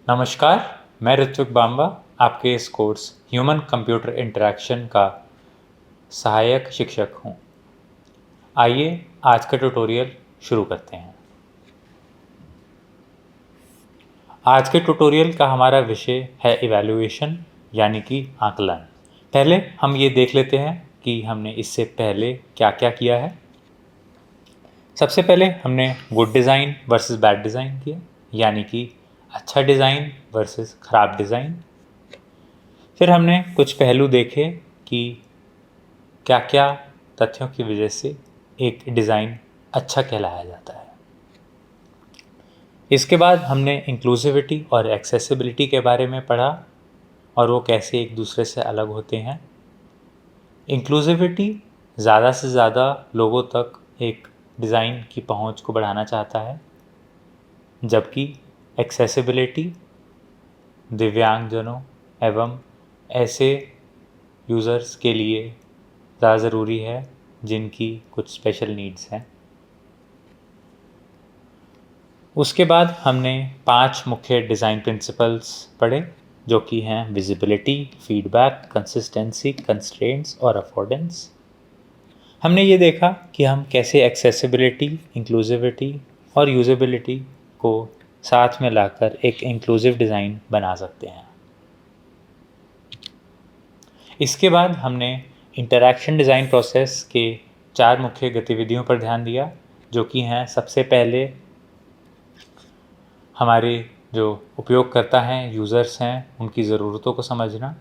नमस्कार, मैं ऋत्विक बांबा आपके इस कोर्स ह्यूमन कंप्यूटर इंटरैक्शन का सहायक शिक्षक हूँ। आइए आज का ट्यूटोरियल शुरू करते हैं। आज के ट्यूटोरियल का हमारा विषय है इवैल्यूएशन यानी कि आकलन। पहले हम ये देख लेते हैं कि हमने इससे पहले क्या क्या किया है। सबसे पहले हमने good design versus bad design किया, यानी कि अच्छा डिज़ाइन वर्सेस ख़राब डिज़ाइन। फिर हमने कुछ पहलू देखे कि क्या क्या तथ्यों की वजह से एक डिज़ाइन अच्छा कहलाया जाता है। इसके बाद हमने इंक्लूसिविटी और एक्सेसिबिलिटी के बारे में पढ़ा और वो कैसे एक दूसरे से अलग होते हैं। इंक्लूसिविटी ज़्यादा से ज़्यादा लोगों तक एक डिज़ाइन की पहुंच को बढ़ाना चाहता है, जबकि एक्सेसिबिलिटी दिव्यांगजनों एवं ऐसे यूज़र्स के लिए ज़्यादा ज़रूरी है जिनकी कुछ स्पेशल नीड्स हैं। उसके बाद हमने 5 मुख्य डिज़ाइन प्रिंसिपल्स पढ़े, जो कि हैं विजिबिलिटी, फीडबैक, कंसिस्टेंसी, कंस्ट्रेंट्स और अफोर्डेंस। हमने ये देखा कि हम कैसे एक्सेसिबिलिटी, इंक्लूसिविटी और यूजेबिलिटी को साथ में लाकर एक इंक्लूसिव डिज़ाइन बना सकते हैं। इसके बाद हमने इंटरैक्शन डिज़ाइन प्रोसेस के 4 मुख्य गतिविधियों पर ध्यान दिया, जो कि हैं सबसे पहले हमारे जो उपयोगकर्ता हैं, यूज़र्स हैं, उनकी ज़रूरतों को समझना,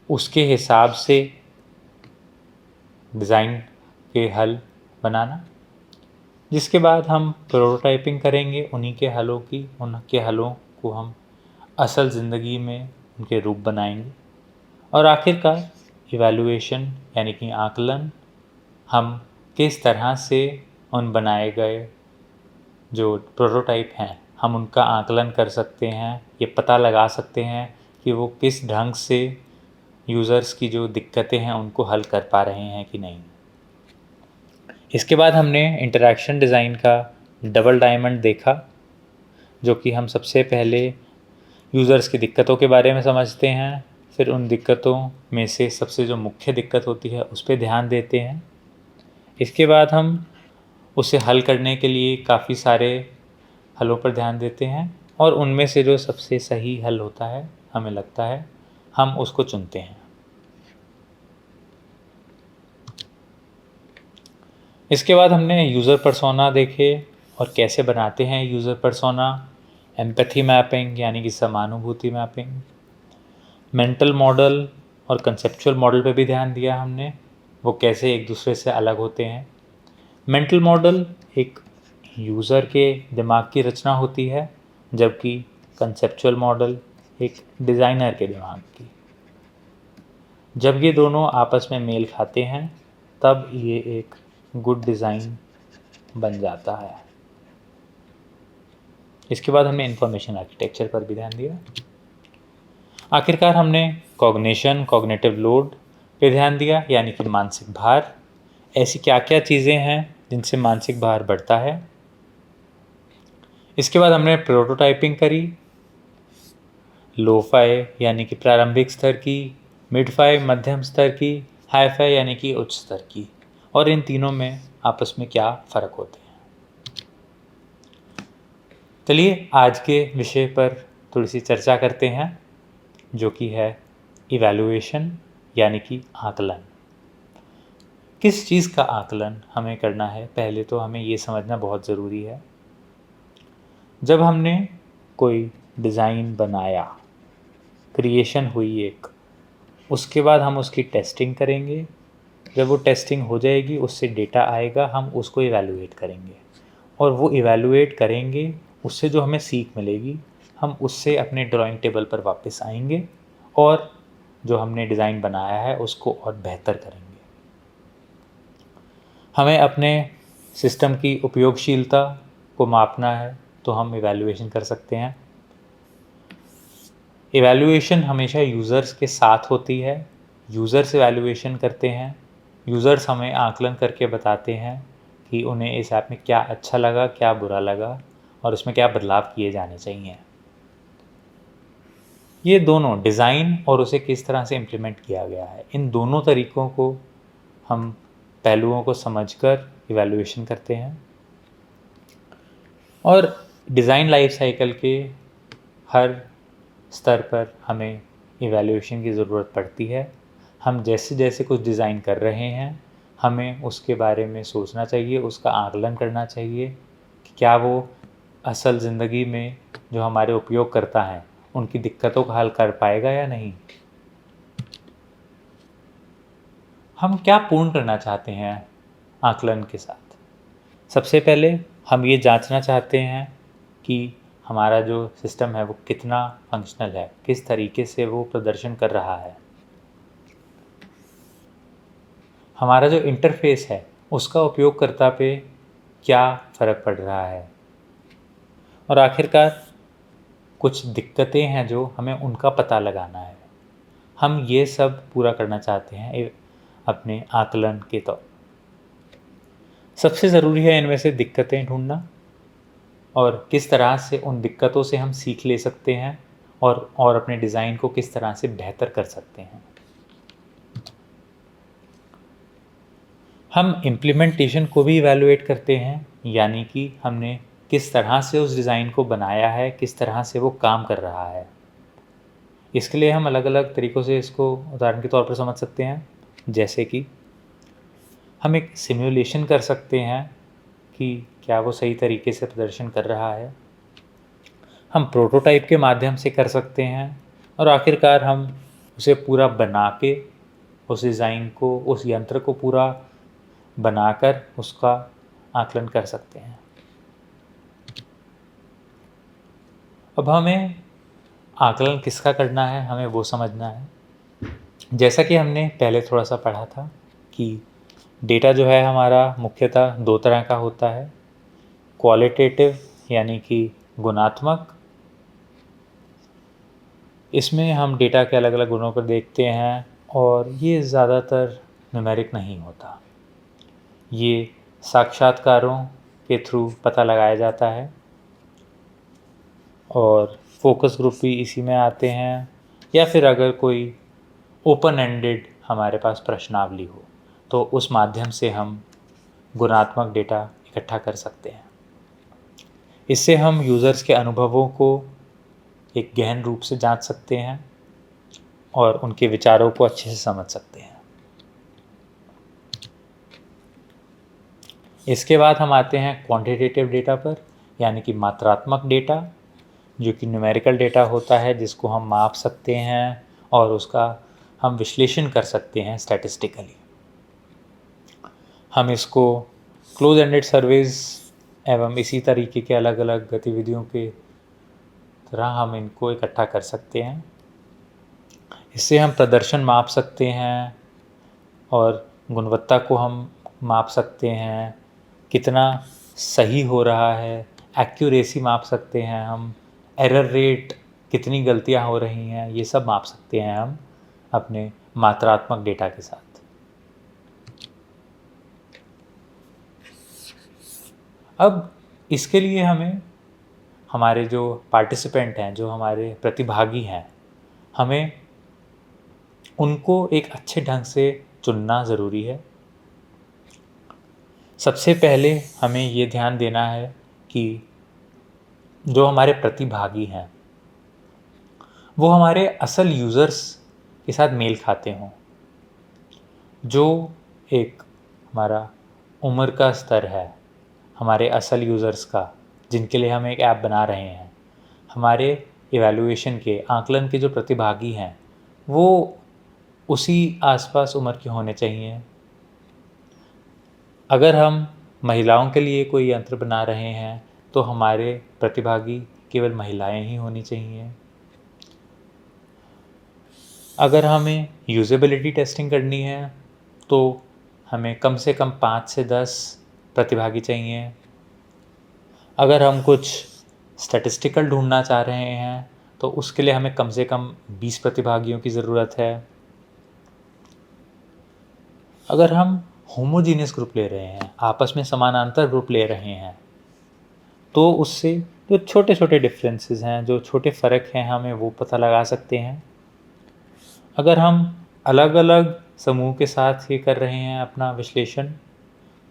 उसके हिसाब से डिज़ाइन के हल बनाना। जिसके बाद हम प्रोटोटाइपिंग करेंगे उनके हलों को हम असल ज़िंदगी में उनके रूप बनाएंगे। और आखिरकार इवैल्यूएशन यानी कि आकलन, हम किस तरह से उन बनाए गए जो प्रोटोटाइप हैं हम उनका आकलन कर सकते हैं, ये पता लगा सकते हैं कि वो किस ढंग से यूज़र्स की जो दिक्कतें हैं उनको हल कर पा रहे हैं कि नहीं। इसके बाद हमने इंटरैक्शन डिज़ाइन का डबल डायमंड देखा, जो कि हम सबसे पहले यूज़र्स की दिक्कतों के बारे में समझते हैं, फिर उन दिक्कतों में से सबसे जो मुख्य दिक्कत होती है उस पर ध्यान देते हैं। इसके बाद हम उसे हल करने के लिए काफ़ी सारे हलों पर ध्यान देते हैं और उनमें से जो सबसे सही हल होता है, हमें लगता है, हम उसको चुनते हैं। इसके बाद हमने यूज़र पर्सोना देखे और कैसे बनाते हैं यूज़र पर्सोना, एम्पैथी मैपिंग यानी कि समानुभूति मैपिंग, मेंटल मॉडल और कंसेप्चुअल मॉडल पे भी ध्यान दिया हमने, वो कैसे एक दूसरे से अलग होते हैं। मेंटल मॉडल एक यूज़र के दिमाग की रचना होती है, जबकि कंसेप्चुअल मॉडल एक डिज़ाइनर के दिमाग की। जब ये दोनों आपस में मेल खाते हैं तब ये एक गुड डिज़ाइन बन जाता है। इसके बाद हमने इंफॉर्मेशन आर्किटेक्चर पर भी ध्यान दिया। आखिरकार हमने कॉग्निशन, कॉग्निटिव लोड पे ध्यान दिया, यानी कि मानसिक भार। ऐसी क्या क्या चीज़ें हैं जिनसे मानसिक भार बढ़ता है। इसके बाद हमने प्रोटोटाइपिंग करी, लो फाई यानी कि प्रारंभिक स्तर की, मिड फाई मध्यम स्तर की, हाई फाई यानी कि उच्च स्तर की, और इन तीनों में आपस में क्या फ़र्क होते हैं। चलिए आज के विषय पर थोड़ी सी चर्चा करते हैं, जो कि है इवैल्यूएशन यानी कि आकलन। किस चीज़ का आकलन हमें करना है, पहले तो हमें ये समझना बहुत ज़रूरी है। जब हमने कोई डिज़ाइन बनाया, क्रिएशन हुई एक, उसके बाद हम उसकी टेस्टिंग करेंगे। जब वो टेस्टिंग हो जाएगी, उससे डेटा आएगा, हम उसको इवैल्यूएट करेंगे और वो इवैल्यूएट करेंगे, उससे जो हमें सीख मिलेगी हम उससे अपने ड्राइंग टेबल पर वापस आएंगे और जो हमने डिज़ाइन बनाया है उसको और बेहतर करेंगे। हमें अपने सिस्टम की उपयोगशीलता को मापना है तो हम इवैल्यूएशन कर सकते हैं। इवैल्यूएशन हमेशा यूज़र्स के साथ होती है। यूज़र्स इवैल्यूएशन करते हैं, यूज़र्स हमें आकलन करके बताते हैं कि उन्हें इस ऐप में क्या अच्छा लगा, क्या बुरा लगा और उसमें क्या बदलाव किए जाने चाहिए। ये दोनों डिज़ाइन और उसे किस तरह से इम्प्लीमेंट किया गया है, इन दोनों तरीक़ों को हम पहलुओं को समझकर इवैल्यूएशन करते हैं। और डिज़ाइन लाइफ साइकिल के हर स्तर पर हमें इवैल्यूएशन की ज़रूरत पड़ती है। हम जैसे जैसे कुछ डिज़ाइन कर रहे हैं, हमें उसके बारे में सोचना चाहिए, उसका आकलन करना चाहिए कि क्या वो असल ज़िंदगी में जो हमारे उपयोगकर्ता हैं उनकी दिक्कतों का हल कर पाएगा या नहीं। हम क्या पूर्ण करना चाहते हैं आकलन के साथ? सबसे पहले हम ये जांचना चाहते हैं कि हमारा जो सिस्टम है वो कितना फंक्शनल है, किस तरीके से वो प्रदर्शन कर रहा है, हमारा जो इंटरफेस है उसका उपयोगकर्ता पे क्या फ़र्क पड़ रहा है, और आखिरकार कुछ दिक्कतें हैं जो हमें उनका पता लगाना है। हम ये सब पूरा करना चाहते हैं अपने आकलन के तौर। सबसे ज़रूरी है इनमें से दिक्कतें ढूंढना और किस तरह से उन दिक्कतों से हम सीख ले सकते हैं और अपने डिज़ाइन को किस तरह से बेहतर कर सकते हैं। हम इम्प्लीमेंटेशन को भी इवैल्यूएट करते हैं, यानी कि हमने किस तरह से उस डिज़ाइन को बनाया है, किस तरह से वो काम कर रहा है। इसके लिए हम अलग अलग तरीक़ों से इसको उदाहरण के तौर पर समझ सकते हैं। जैसे कि हम एक सिमुलेशन कर सकते हैं कि क्या वो सही तरीके से प्रदर्शन कर रहा है। हम प्रोटोटाइप के माध्यम से कर सकते हैं और आखिरकार हम उसे पूरा बना के उस डिज़ाइन को, उस यंत्र को पूरा बनाकर उसका आकलन कर सकते हैं। अब हमें आकलन किसका करना है, हमें वो समझना है। जैसा कि हमने पहले थोड़ा सा पढ़ा था कि डेटा जो है हमारा मुख्यतः दो तरह का होता है, क्वालिटेटिव यानी कि गुणात्मक। इसमें हम डेटा के अलग अलग गुणों पर देखते हैं और ये ज़्यादातर न्यूमेरिक नहीं होता, ये साक्षात्कारों के थ्रू पता लगाया जाता है और फोकस ग्रुप भी इसी में आते हैं, या फिर अगर कोई ओपन एंडेड हमारे पास प्रश्नावली हो तो उस माध्यम से हम गुणात्मक डेटा इकट्ठा कर सकते हैं। इससे हम यूज़र्स के अनुभवों को एक गहन रूप से जांच सकते हैं और उनके विचारों को अच्छे से समझ सकते हैं। इसके बाद हम आते हैं क्वांटिटेटिव डेटा पर, यानी कि मात्रात्मक डेटा, जो कि न्यूमेरिकल डेटा होता है जिसको हम माप सकते हैं और उसका हम विश्लेषण कर सकते हैं स्टैटिस्टिकली। हम इसको क्लोज एंडेड सर्वेज एवं इसी तरीके के अलग अलग गतिविधियों के तरह हम इनको इकट्ठा कर सकते हैं। इससे हम प्रदर्शन माप सकते हैं और गुणवत्ता को हम माप सकते हैं, कितना सही हो रहा है, एक्यूरेसी माप सकते हैं हम, एरर रेट, कितनी गलतियां हो रही हैं, ये सब माप सकते हैं हम अपने मात्रात्मक डेटा के साथ। अब इसके लिए हमें हमारे जो पार्टिसिपेंट हैं, जो हमारे प्रतिभागी हैं, हमें उनको एक अच्छे ढंग से चुनना ज़रूरी है। सबसे पहले हमें ये ध्यान देना है कि जो हमारे प्रतिभागी हैं वो हमारे असल यूज़र्स के साथ मेल खाते हों। जो एक हमारा उम्र का स्तर है हमारे असल यूज़र्स का, जिनके लिए हम एक ऐप बना रहे हैं, हमारे इवैल्यूएशन के आकलन के जो प्रतिभागी हैं वो उसी आसपास उम्र के होने चाहिए। अगर हम महिलाओं के लिए कोई यंत्र बना रहे हैं तो हमारे प्रतिभागी केवल महिलाएं ही होनी चाहिए। अगर हमें यूजेबिलिटी टेस्टिंग करनी है तो हमें कम से कम 5 से 10 प्रतिभागी चाहिए। अगर हम कुछ स्टैटिस्टिकल ढूंढना चाह रहे हैं तो उसके लिए हमें कम से कम 20 प्रतिभागियों की ज़रूरत है। अगर हम होमोजीनियस ग्रुप ले रहे हैं, आपस में समानांतर ग्रुप ले रहे हैं, तो उससे जो छोटे छोटे डिफरेंसेस हैं, जो छोटे फ़र्क हैं, हमें वो पता लगा सकते हैं। अगर हम अलग अलग समूह के साथ ये कर रहे हैं अपना विश्लेषण,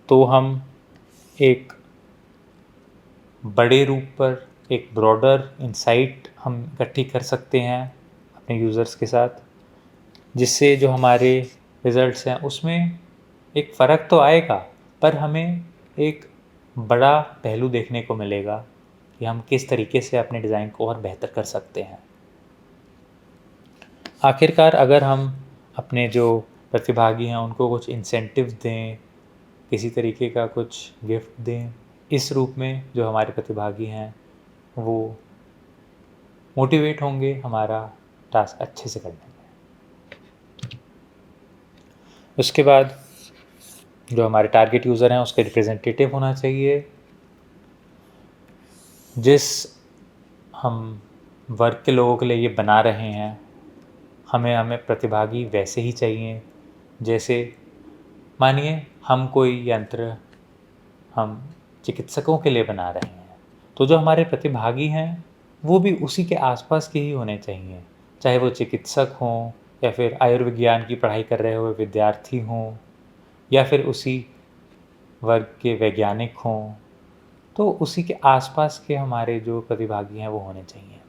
तो हम एक बड़े रूप पर एक ब्रॉडर इंसाइट हम इकट्ठी कर सकते हैं अपने यूज़र्स के साथ, जिससे जो हमारे रिज़ल्ट्स हैं उसमें एक फ़र्क तो आएगा, पर हमें एक बड़ा पहलू देखने को मिलेगा कि हम किस तरीके से अपने डिज़ाइन को और बेहतर कर सकते हैं। आखिरकार अगर हम अपने जो प्रतिभागी हैं उनको कुछ इंसेंटिव दें, किसी तरीके का कुछ गिफ्ट दें, इस रूप में जो हमारे प्रतिभागी हैं वो मोटिवेट होंगे हमारा टास्क अच्छे से करने में। उसके बाद जो हमारे टारगेट यूज़र हैं उसके रिप्रेजेंटेटिव होना चाहिए। जिस हम वर्क के लोगों के लिए ये बना रहे हैं, हमें प्रतिभागी वैसे ही चाहिए जैसे, मानिए हम कोई यंत्र हम चिकित्सकों के लिए बना रहे हैं, तो जो हमारे प्रतिभागी हैं वो भी उसी के आसपास के ही होने चाहिए, चाहे वो चिकित्सक हों या फिर आयुर्विज्ञान की पढ़ाई कर रहे हुए विद्यार्थी हों या फिर उसी वर्ग के वैज्ञानिक हों, तो उसी के आसपास के हमारे जो प्रतिभागी हैं वो होने चाहिए।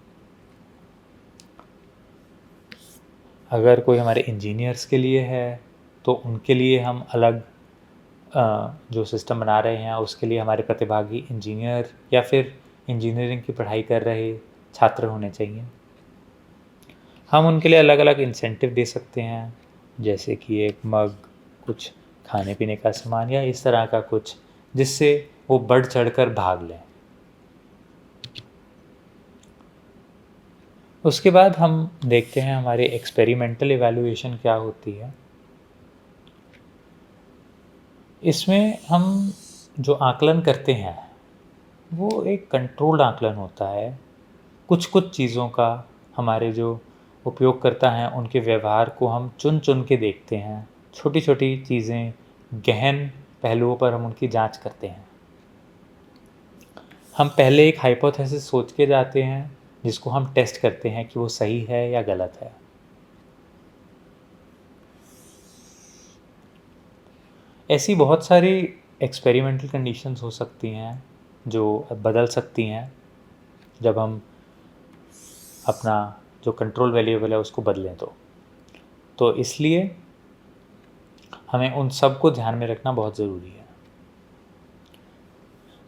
अगर कोई हमारे इंजीनियर्स के लिए है तो उनके लिए हम अलग जो सिस्टम बना रहे हैं उसके लिए हमारे प्रतिभागी इंजीनियर या फिर इंजीनियरिंग की पढ़ाई कर रहे छात्र होने चाहिए। हम उनके लिए अलग अलग इंसेंटिव दे सकते हैं, जैसे कि एक मग, कुछ खाने पीने का सामान या इस तरह का कुछ, जिससे वो बढ़ चढ़कर भाग लें। उसके बाद हम देखते हैं हमारे एक्सपेरिमेंटल इवैल्यूएशन क्या होती है। इसमें हम जो आकलन करते हैं वो एक कंट्रोल्ड आकलन होता है। कुछ कुछ चीज़ों का हमारे जो उपयोगकर्ता हैं उनके व्यवहार को हम चुन चुन के देखते हैं। छोटी छोटी चीज़ें, गहन पहलुओं पर हम उनकी जांच करते हैं। हम पहले एक हाइपोथेसिस सोच के जाते हैं जिसको हम टेस्ट करते हैं कि वो सही है या गलत है। ऐसी बहुत सारी एक्सपेरिमेंटल कंडीशंस हो सकती हैं जो बदल सकती हैं जब हम अपना जो कंट्रोल वेरिएबल है उसको बदलें तो इसलिए हमें उन सब को ध्यान में रखना बहुत ज़रूरी है।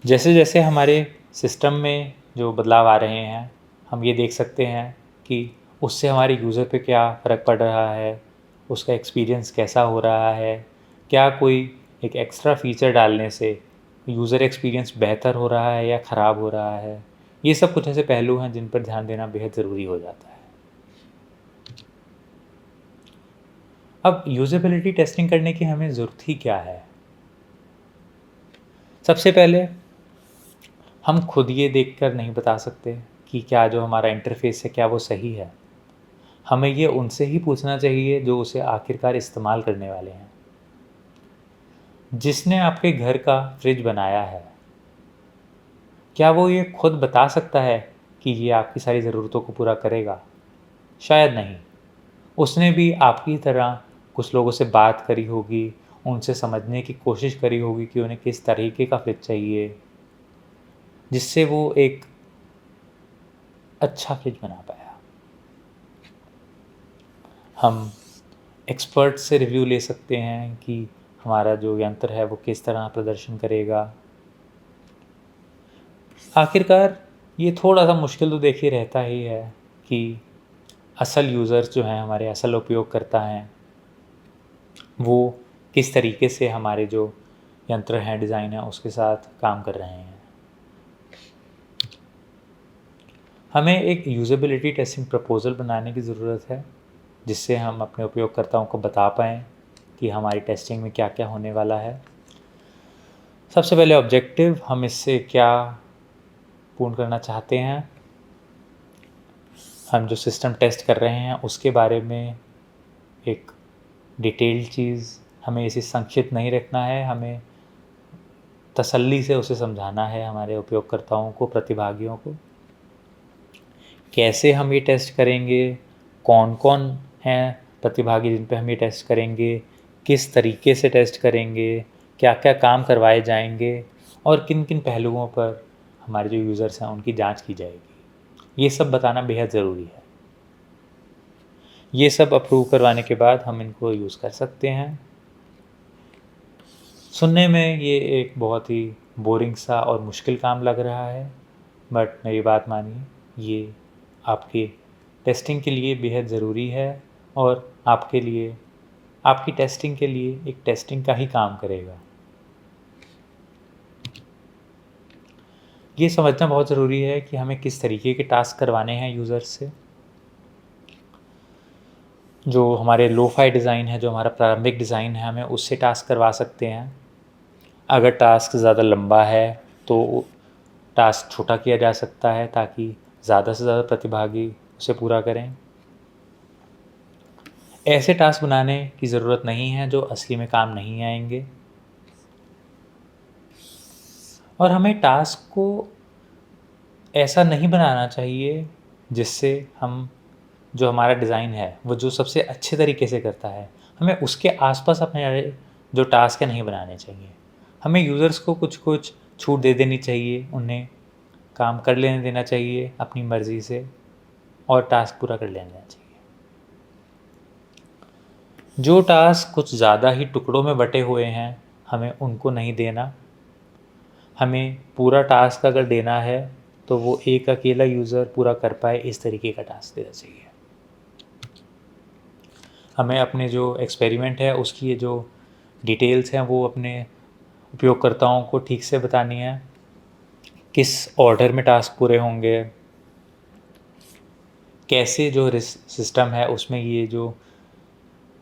जैसे जैसे हमारे सिस्टम में जो बदलाव आ रहे हैं, हम ये देख सकते हैं कि उससे हमारे यूज़र पे क्या फ़र्क पड़ रहा है, उसका एक्सपीरियंस कैसा हो रहा है, क्या कोई एक एक्स्ट्रा फ़ीचर डालने से यूज़र एक्सपीरियंस बेहतर हो रहा है या ख़राब हो रहा है। ये सब कुछ ऐसे पहलू हैं जिन पर ध्यान देना बेहद ज़रूरी हो जाता है। अब यूज़ेबिलिटी टेस्टिंग करने की हमें ज़रूरत ही क्या है? सबसे पहले हम खुद ये देखकर नहीं बता सकते कि क्या जो हमारा इंटरफ़ेस है क्या वो सही है। हमें ये उनसे ही पूछना चाहिए जो उसे आखिरकार इस्तेमाल करने वाले हैं। जिसने आपके घर का फ्रिज बनाया है, क्या वो ये खुद बता सकता है कि ये आपकी सारी ज़रूरतों को पूरा करेगा? शायद नहीं। उसने भी आपकी तरह कुछ लोगों से बात करी होगी, उनसे समझने की कोशिश करी होगी कि उन्हें किस तरीके का फ्रिज चाहिए, जिससे वो एक अच्छा फ्रिज बना पाया। हम एक्सपर्ट से रिव्यू ले सकते हैं कि हमारा जो यंत्र है वो किस तरह प्रदर्शन करेगा। आखिरकार ये थोड़ा सा मुश्किल तो देखिए रहता ही है कि असल यूज़र्स जो हैं, हमारे असल उपयोगकर्ता हैं, वो किस तरीके से हमारे जो यंत्र हैं, डिज़ाइन है, उसके साथ काम कर रहे हैं। हमें एक यूज़ेबिलिटी टेस्टिंग प्रपोज़ल बनाने की ज़रूरत है, जिससे हम अपने उपयोगकर्ताओं को बता पाएँ कि हमारी टेस्टिंग में क्या क्या होने वाला है। सबसे पहले ऑब्जेक्टिव, हम इससे क्या पूर्ण करना चाहते हैं। हम जो सिस्टम टेस्ट कर रहे हैं उसके बारे में एक डिटेल्ड चीज़, हमें इसे संक्षिप्त नहीं रखना है। हमें तसल्ली से उसे समझाना है हमारे उपयोगकर्ताओं को, प्रतिभागियों को। कैसे हम ये टेस्ट करेंगे, कौन कौन हैं प्रतिभागी जिन पे हम ये टेस्ट करेंगे, किस तरीके से टेस्ट करेंगे, क्या क्या काम करवाए जाएंगे और किन किन पहलुओं पर हमारे जो यूज़र्स हैं उनकी जांच की जाएगी, ये सब बताना बेहद ज़रूरी है। ये सब अप्रूव करवाने के बाद हम इनको यूज़ कर सकते हैं। सुनने में ये एक बहुत ही बोरिंग सा और मुश्किल काम लग रहा है, बट मेरी बात मानिए, ये आपके टेस्टिंग के लिए बेहद ज़रूरी है और आपके लिए, आपकी टेस्टिंग के लिए एक टेस्टिंग का ही काम करेगा। ये समझना बहुत ज़रूरी है कि हमें किस तरीके के टास्क करवाने हैं यूज़र से। जो हमारे लो-फाई डिज़ाइन है, जो हमारा प्रारंभिक डिज़ाइन है, हमें उससे टास्क करवा सकते हैं। अगर टास्क ज़्यादा लंबा है तो टास्क छोटा किया जा सकता है ताकि ज़्यादा से ज़्यादा प्रतिभागी उसे पूरा करें। ऐसे टास्क बनाने की ज़रूरत नहीं है जो असली में काम नहीं आएंगे। और हमें टास्क को ऐसा नहीं बनाना चाहिए जिससे हम, जो हमारा डिज़ाइन है वो जो सबसे अच्छे तरीके से करता है, हमें उसके आसपास अपने जो टास्क है नहीं बनाने चाहिए। हमें यूज़र्स को कुछ कुछ छूट दे देनी चाहिए, उन्हें काम कर लेने देना चाहिए अपनी मर्ज़ी से और टास्क पूरा कर लेना चाहिए। जो टास्क कुछ ज़्यादा ही टुकड़ों में बटे हुए हैं, हमें उनको नहीं देना। हमें पूरा टास्क अगर देना है तो वो एक अकेला यूज़र पूरा कर पाए इस तरीके का टास्क देना चाहिए। हमें अपने जो एक्सपेरिमेंट है उसकी जो डिटेल्स हैं वो अपने उपयोगकर्ताओं को ठीक से बतानी है, किस ऑर्डर में टास्क पूरे होंगे, कैसे जो सिस्टम है उसमें ये जो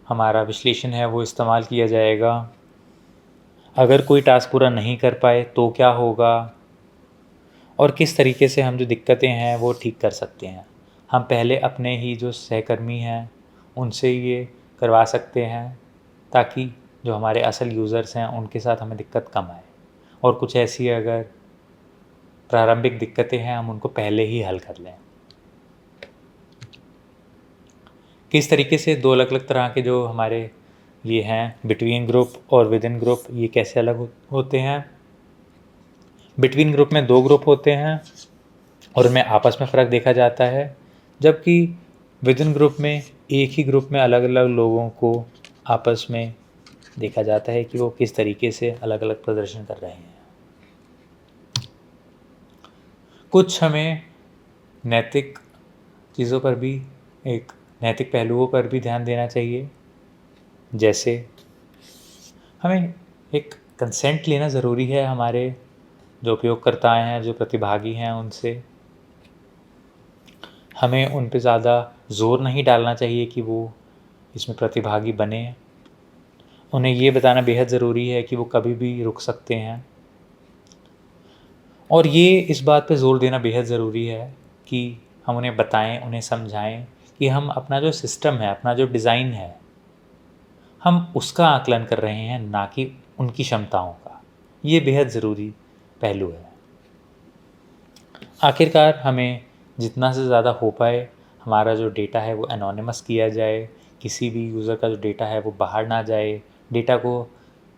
हमारा विश्लेषण है वो इस्तेमाल किया जाएगा, अगर कोई टास्क पूरा नहीं कर पाए तो क्या होगा, और किस तरीके से हम जो दिक्कतें हैं वो ठीक कर सकते हैं। हम पहले अपने ही जो सहकर्मी हैं उनसे ये करवा सकते हैं ताकि जो हमारे असल यूज़र्स हैं उनके साथ हमें दिक्कत कम आए, और कुछ ऐसी अगर प्रारंभिक दिक्कतें हैं हम उनको पहले ही हल कर लें। किस तरीके से दो अलग अलग तरह के जो हमारे ये हैं बिटवीन ग्रुप और विद इन ग्रुप, ये कैसे अलग होते हैं। बिटवीन ग्रुप में दो ग्रुप होते हैं और उनमें आपस में फ़र्क देखा जाता है, जबकि विद इन ग्रुप में एक ही ग्रुप में अलग अलग लोगों को आपस में देखा जाता है कि वो किस तरीके से अलग अलग प्रदर्शन कर रहे हैं। कुछ हमें नैतिक चीज़ों पर भी, एक नैतिक पहलुओं पर भी ध्यान देना चाहिए। जैसे हमें एक कंसेंट लेना ज़रूरी है हमारे जो उपयोगकर्ता हैं, जो प्रतिभागी हैं उनसे। हमें उन पे ज़्यादा ज़ोर नहीं डालना चाहिए कि वो इसमें प्रतिभागी बने। उन्हें ये बताना बेहद ज़रूरी है कि वो कभी भी रुक सकते हैं, और ये इस बात पे ज़ोर देना बेहद ज़रूरी है कि हम उन्हें बताएं, उन्हें समझाएं कि हम अपना जो सिस्टम है, अपना जो डिज़ाइन है, हम उसका आकलन कर रहे हैं, ना कि उनकी क्षमताओं का। ये बेहद ज़रूरी पहलू है। आखिरकार हमें जितना से ज़्यादा हो पाए हमारा जो डेटा है वो एनोनिमस किया जाए, किसी भी यूज़र का जो डेटा है वो बाहर ना जाए, डेटा को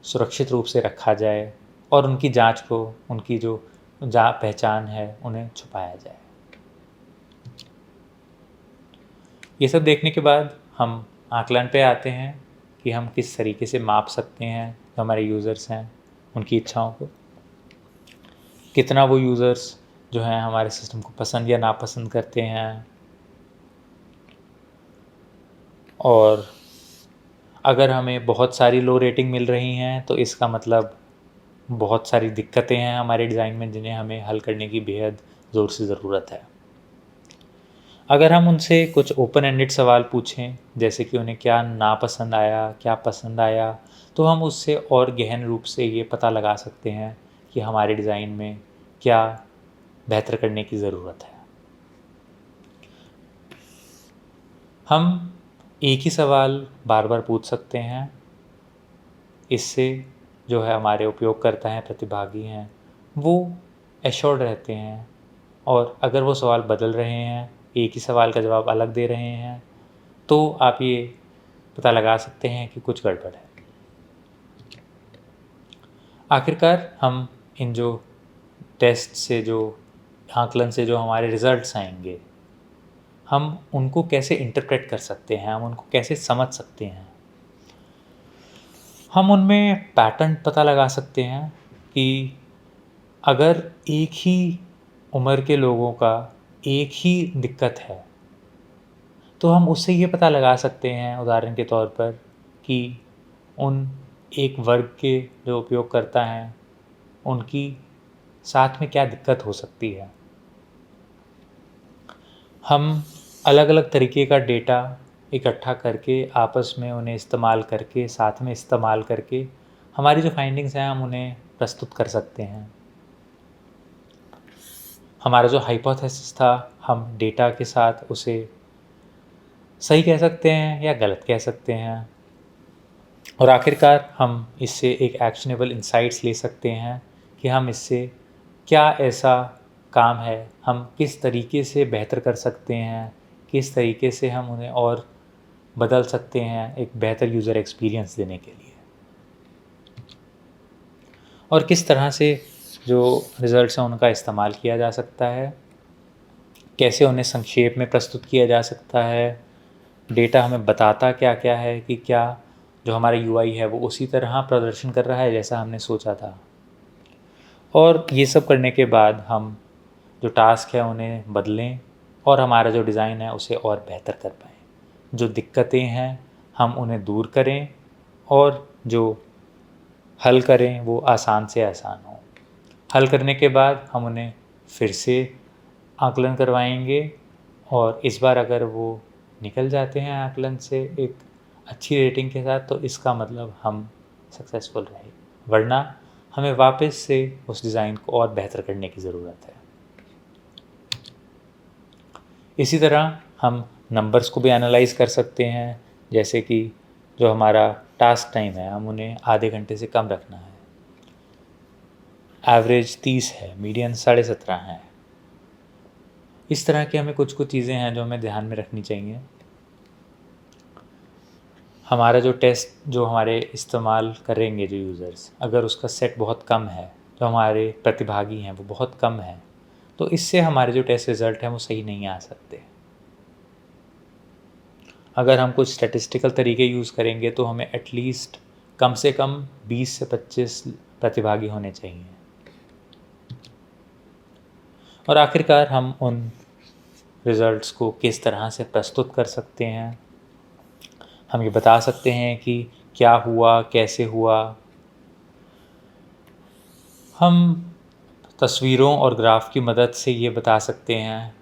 सुरक्षित रूप से रखा जाए और उनकी जांच को, उनकी जो पहचान है उन्हें छुपाया जाए। ये सब देखने के बाद हम आकलन पे आते हैं कि हम किस तरीके से माप सकते हैं जो हमारे यूज़र्स हैं उनकी इच्छाओं को, कितना वो यूज़र्स जो हैं हमारे सिस्टम को पसंद या नापसंद करते हैं, और अगर हमें बहुत सारी लो रेटिंग मिल रही हैं तो इसका मतलब बहुत सारी दिक्कतें हैं हमारे डिज़ाइन में जिन्हें हमें हल करने की बेहद ज़ोर से ज़रूरत है। अगर हम उनसे कुछ ओपन एंडेड सवाल पूछें, जैसे कि उन्हें क्या नापसंद आया, क्या पसंद आया, तो हम उससे और गहन रूप से ये पता लगा सकते हैं कि हमारे डिज़ाइन में क्या बेहतर करने की ज़रूरत है। हम एक ही सवाल बार बार पूछ सकते हैं, इससे जो है हमारे उपयोगकर्ता हैं, प्रतिभागी हैं, वो एश्योर्ड रहते हैं। और अगर वो सवाल बदल रहे हैं, एक ही सवाल का जवाब अलग दे रहे हैं, तो आप ये पता लगा सकते हैं कि कुछ गड़बड़ है। आखिरकार हम इन जो टेस्ट से, जो आकलन से जो हमारे रिज़ल्ट्स आएंगे, हम उनको कैसे इंटरप्रेट कर सकते हैं, हम उनको कैसे समझ सकते हैं। हम उनमें पैटर्न पता लगा सकते हैं कि अगर एक ही उम्र के लोगों का एक ही दिक्कत है, तो हम उससे ये पता लगा सकते हैं उदाहरण के तौर पर कि उन एक वर्ग के जो उपयोगकर्ता हैं, उनकी साथ में क्या दिक्कत हो सकती है। हम अलग अलग तरीके का डेटा इकट्ठा करके, आपस में उन्हें इस्तेमाल करके, साथ में इस्तेमाल करके हमारी जो फाइंडिंग्स हैं हम उन्हें प्रस्तुत कर सकते हैं। हमारा जो हाइपोथेसिस था, हम डेटा के साथ उसे सही कह सकते हैं या गलत कह सकते हैं, और आखिरकार हम इससे एक एक्शनेबल इंसाइट्स ले सकते हैं कि हम इससे क्या ऐसा काम है, हम किस तरीके से बेहतर कर सकते हैं, किस तरीके से हम उन्हें और बदल सकते हैं एक बेहतर यूज़र एक्सपीरियंस देने के लिए, और किस तरह से जो रिज़ल्ट्स हैं उनका इस्तेमाल किया जा सकता है, कैसे उन्हें संक्षेप में प्रस्तुत किया जा सकता है। डेटा हमें बताता क्या क्या है कि क्या जो हमारा यूआई है वो उसी तरह प्रदर्शन कर रहा है जैसा हमने सोचा था। और ये सब करने के बाद हम जो टास्क है उन्हें बदलें और हमारा जो डिज़ाइन है उसे और बेहतर कर पाएँ। जो दिक्कतें हैं हम उन्हें दूर करें, और जो हल करें वो आसान से आसान हो। हल करने के बाद हम उन्हें फिर से आकलन करवाएंगे, और इस बार अगर वो निकल जाते हैं आकलन से एक अच्छी रेटिंग के साथ, तो इसका मतलब हम सक्सेसफुल रहे, वरना हमें वापस से उस डिज़ाइन को और बेहतर करने की ज़रूरत है। इसी तरह हम नंबर्स को भी एनालाइज कर सकते हैं, जैसे कि जो हमारा टास्क टाइम है हम उन्हें आधे घंटे से कम रखना है। एवरेज 30 है, मीडियन 17.5 है। इस तरह की हमें कुछ चीज़ें हैं जो हमें ध्यान में रखनी चाहिए। हमारा जो टेस्ट जो हमारे इस्तेमाल करेंगे जो यूज़र्स, अगर उसका सेट बहुत कम है, जो हमारे प्रतिभागी हैं वो बहुत कम है, तो इससे हमारे जो टेस्ट रिज़ल्ट हैं वो सही नहीं आ सकते। अगर हम कुछ स्टैटिस्टिकल तरीके यूज़ करेंगे तो हमें एटलीस्ट कम से कम 20 से 25 प्रतिभागी होने चाहिए। और आखिरकार हम उन रिज़ल्ट्स को किस तरह से प्रस्तुत कर सकते हैं, हम ये बता सकते हैं कि क्या हुआ, कैसे हुआ। हम तस्वीरों और ग्राफ की मदद से ये बता सकते हैं,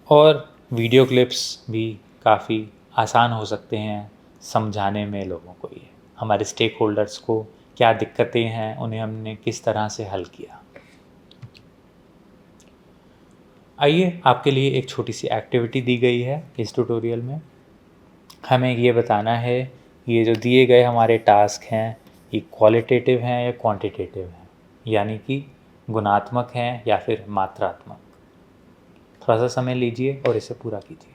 और वीडियो क्लिप्स भी काफ़ी आसान हो सकते हैं समझाने में लोगों को। ये हमारे स्टेक होल्डर्स को क्या दिक्कतें हैं, उन्हें हमने किस तरह से हल किया। आइए, आपके लिए एक छोटी सी एक्टिविटी दी गई है इस ट्यूटोरियल में। हमें ये बताना है ये जो दिए गए हमारे टास्क हैं ये क्वालिटेटिव हैं या क्वांटिटेटिव हैं, यानी कि गुणात्मक हैं या फिर मात्रात्मक। थोड़ा सा समय लीजिए और इसे पूरा कीजिए।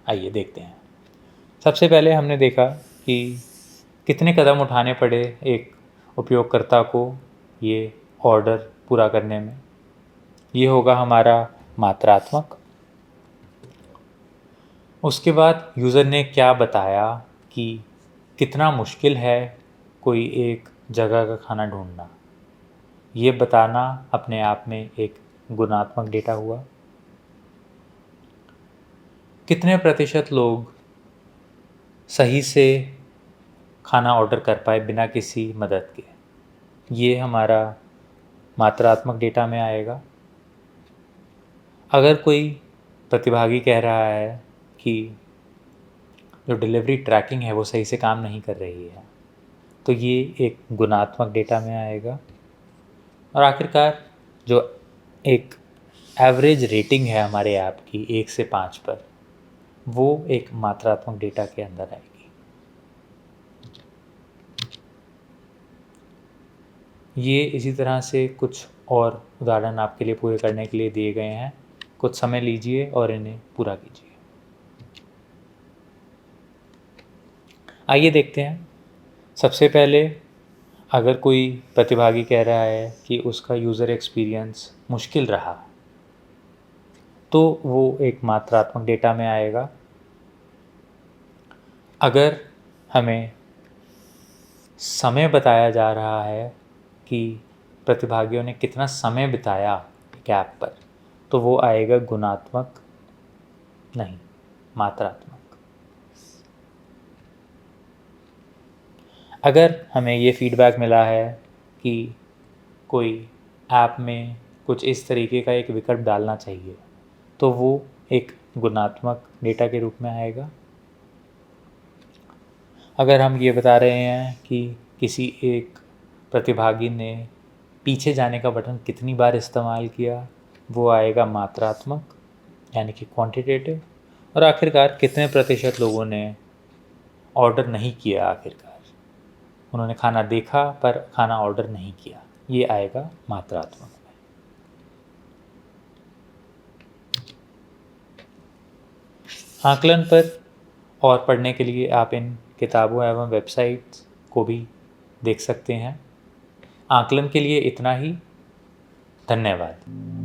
आइए देखते हैं। सबसे पहले हमने देखा कि कितने कदम उठाने पड़े एक उपयोगकर्ता को ये ऑर्डर पूरा करने में। ये होगा हमारा मात्रात्मक। उसके बाद यूज़र ने क्या बताया कि कितना मुश्किल है कोई एक जगह का खाना ढूंढना, ये बताना अपने आप में एक गुणात्मक डेटा हुआ। कितने प्रतिशत लोग सही से खाना ऑर्डर कर पाए बिना किसी मदद के, ये हमारा मात्रात्मक डेटा में आएगा। अगर कोई प्रतिभागी कह रहा है कि जो डिलीवरी ट्रैकिंग है वो सही से काम नहीं कर रही है, तो ये एक गुणात्मक डेटा में आएगा। और आखिरकार जो एक एवरेज रेटिंग है हमारे ऐप की 1 से 5 पर, वो एक मात्रात्मक डेटा के अंदर आएगी। ये इसी तरह से कुछ और उदाहरण आपके लिए पूरे करने के लिए दिए गए हैं। कुछ समय लीजिए और इन्हें पूरा कीजिए। आइए देखते हैं। सबसे पहले अगर कोई प्रतिभागी कह रहा है कि उसका यूज़र एक्सपीरियंस मुश्किल रहा, तो वो एक मात्रात्मक डेटा में आएगा। अगर हमें समय बताया जा रहा है कि प्रतिभागियों ने कितना समय बिताया एक ऐप पर, तो वो आएगा गुणात्मक, नहीं मात्रात्मक। अगर हमें ये फीडबैक मिला है कि कोई ऐप में कुछ इस तरीके का एक विकल्प डालना चाहिए, तो वो एक गुणात्मक डेटा के रूप में आएगा। अगर हम ये बता रहे हैं कि किसी एक प्रतिभागी ने पीछे जाने का बटन कितनी बार इस्तेमाल किया, वो आएगा मात्रात्मक यानी कि क्वांटिटेटिव। और आखिरकार कितने प्रतिशत लोगों ने ऑर्डर नहीं किया, आखिरकार उन्होंने खाना देखा पर खाना ऑर्डर नहीं किया, ये आएगा मात्रात्मक में। आकलन पर और पढ़ने के लिए आप इन किताबों एवं वेबसाइट्स को भी देख सकते हैं। आकलन के लिए इतना ही। धन्यवाद।